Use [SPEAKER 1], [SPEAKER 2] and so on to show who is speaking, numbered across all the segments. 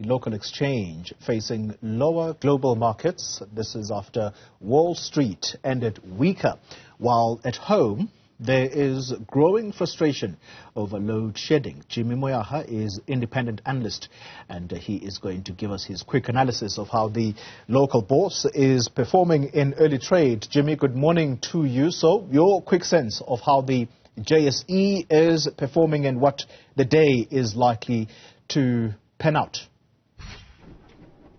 [SPEAKER 1] The local exchange facing lower global markets. This is after Wall Street ended weaker, while at home there is growing frustration over load shedding. Jimmy Moyaha is independent analyst, and he is going to give us his quick analysis of how the local bourse is performing in early trade. Jimmy, good morning to you. So your quick sense of how the JSE is performing and what the day is likely to pan out.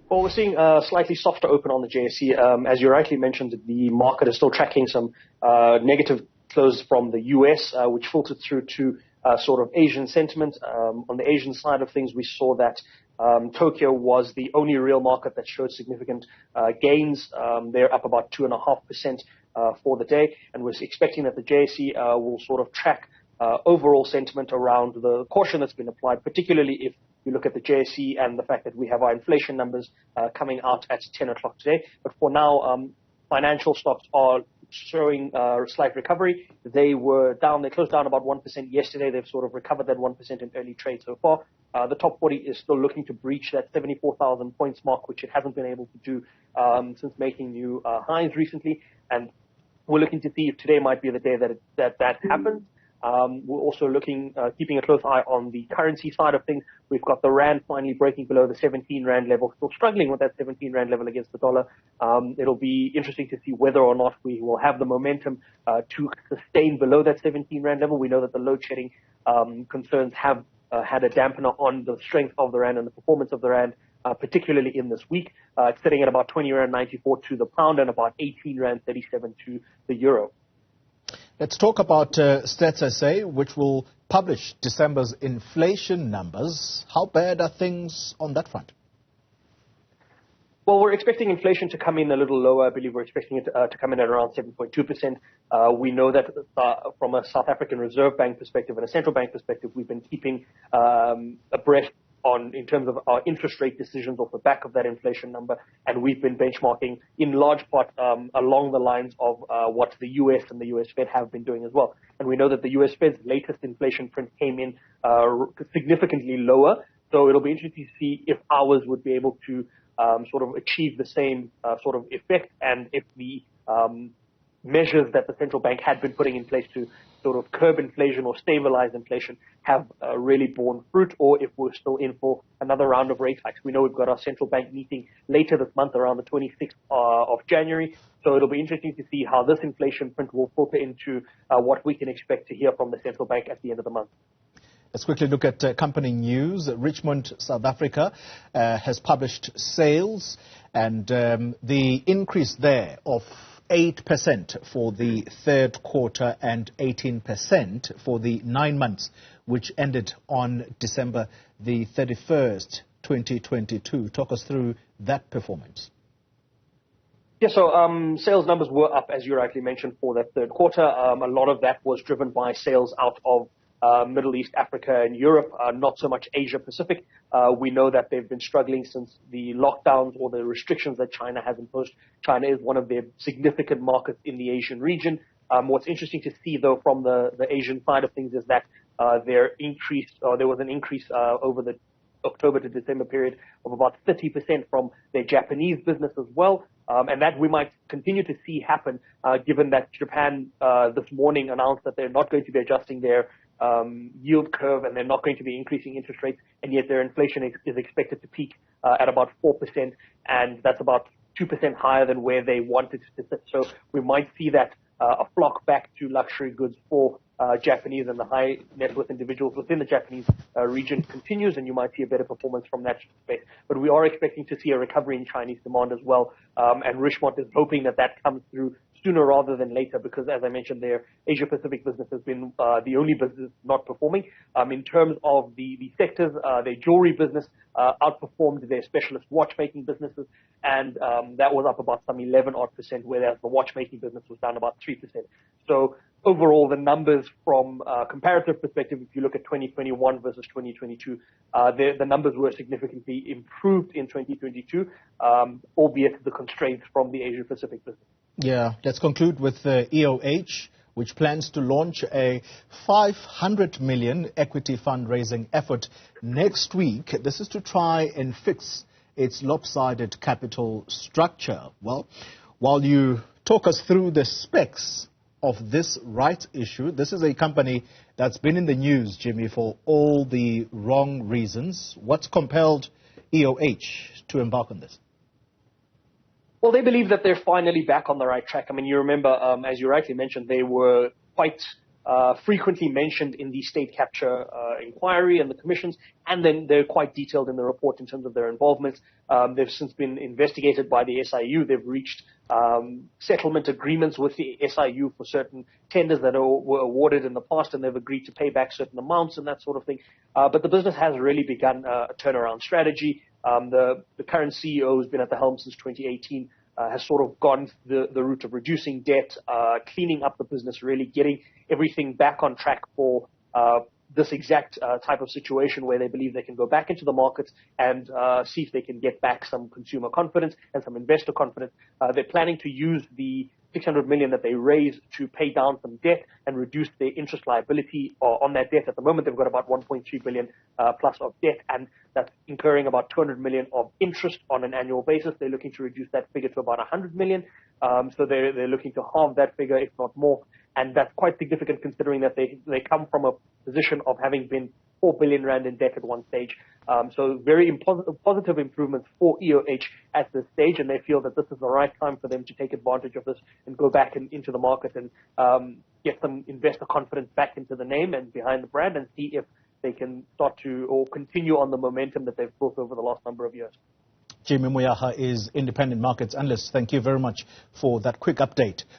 [SPEAKER 2] Well, we're seeing a slightly softer open on the JSE. As you rightly mentioned, the market is still tracking some negative flows from the US, which filtered through to sort of Asian sentiment. On the Asian side of things, we saw that Tokyo was the only real market that showed significant gains. They're up about 2.5% for the day, and we're expecting that the JSE will sort of track overall sentiment around the caution that's been applied, particularly if you look at the JSE and the fact that we have our inflation numbers coming out at 10 o'clock today. But for now, financial stocks are showing slight recovery. They were down. They closed down about 1% yesterday. They've sort of recovered that 1% in early trade so far. The top 40 is still looking to breach that 74,000 points mark, which it hasn't been able to do since making new highs recently. And we're looking to see if today might be the day that happens. We're also keeping a close eye on the currency side of things. We've got the rand finally breaking below the 17 rand level, still struggling with that 17 rand level against the dollar. It'll be interesting to see whether or not we will have the momentum to sustain below that 17 rand level. We know that the load shedding concerns have had a dampener on the strength of the rand and the performance of the rand, particularly in this week. It's sitting at about 20 rand 94 to the pound and about 18 rand 37 to the euro.
[SPEAKER 1] Let's talk about Stats SA, which will publish December's inflation numbers. How bad are things on that front?
[SPEAKER 2] Well, we're expecting inflation to come in a little lower. I believe we're expecting it to come in at around 7.2%. We know that from a South African Reserve Bank perspective and a central bank perspective, we've been keeping abreast in terms of our interest rate decisions off the back of that inflation number, and we've been benchmarking in large part along the lines of what the US and the US Fed have been doing as well. And we know that the US Fed's latest inflation print came in significantly lower, so it'll be interesting to see if ours would be able to sort of achieve the same sort of effect, and if the measures that the central bank had been putting in place to sort of curb inflation or stabilize inflation have really borne fruit, or if we're still in for another round of rate hikes. We know we've got our central bank meeting later this month around the 26th of January, so it'll be interesting to see how this inflation print will filter into what we can expect to hear from the central bank at the end of the month.
[SPEAKER 1] Let's quickly look at company news. Richmond, South Africa has published sales, and the increase there of 8% for the third quarter and 18% for the 9 months, which ended on December the 31st, 2022. Talk us through that performance.
[SPEAKER 2] Yeah, so sales numbers were up, as you rightly mentioned, for that third quarter. A lot of that was driven by sales out of Middle East, Africa, and Europe, not so much Asia Pacific. We know that they've been struggling since the lockdowns or the restrictions that China has imposed. China is one of their significant markets in the Asian region. What's interesting to see, though, from the Asian side of things is that there was an increase over the October to December period of about 30% from their Japanese business as well. And that we might continue to see happen, given that Japan this morning announced that they're not going to be adjusting their yield curve, and they're not going to be increasing interest rates, and yet their inflation is expected to peak at about 4%, and that's about 2% higher than where they wanted to sit. So we might see that a flock back to luxury goods for Japanese and the high net worth individuals within the Japanese region continues, and you might see a better performance from that space. But we are expecting to see a recovery in Chinese demand as well, and Richmond is hoping that comes through sooner rather than later, because, as I mentioned, their Asia Pacific business has been the only business not performing. In terms of the sectors, their jewelry business outperformed their specialist watchmaking businesses, and that was up about some 11-odd%, whereas the watchmaking business was down about 3%. So overall, the numbers from a comparative perspective, if you look at 2021 versus 2022, the numbers were significantly improved in 2022, albeit the constraints from the Asia Pacific business.
[SPEAKER 1] Yeah, let's conclude with EOH. which plans to launch a 500 million equity fundraising effort next week. This is to try and fix its lopsided capital structure. Well, while you talk us through the specs of this rights issue, this is a company that's been in the news, Jimmy, for all the wrong reasons. What's compelled EOH to embark on this?
[SPEAKER 2] Well, they believe that they're finally back on the right track. I mean, you remember, as you rightly mentioned, they were quite frequently mentioned in the state capture inquiry and the commissions, and then they're quite detailed in the report in terms of their involvement. They've since been investigated by the SIU. They've reached settlement agreements with the SIU for certain tenders that were awarded in the past, and they've agreed to pay back certain amounts and that sort of thing. But the business has really begun a turnaround strategy. The current CEO, who's been at the helm since 2018, has sort of gone the route of reducing debt, cleaning up the business, really getting everything back on track for this exact type of situation where they believe they can go back into the markets and see if they can get back some consumer confidence and some investor confidence. They're planning to use the 600 million that they raised to pay down some debt and reduce their interest liability on that debt. At the moment, they've got about 1.3 billion plus of debt, and that's incurring about 200 million of interest on an annual basis. They're looking to reduce that figure to about 100 million. So they're looking to halve that figure, if not more. And that's quite significant considering that they come from a position of having been 4 billion rand in debt at one stage. So very positive improvements for EOH at this stage, and they feel that this is the right time for them to take advantage of this and go back into the market and get some investor confidence back into the name and behind the brand and see if they can start to or continue on the momentum that they've built over the last number of years.
[SPEAKER 1] Jimmy Moyaha is independent markets analyst. Thank you very much for that quick update.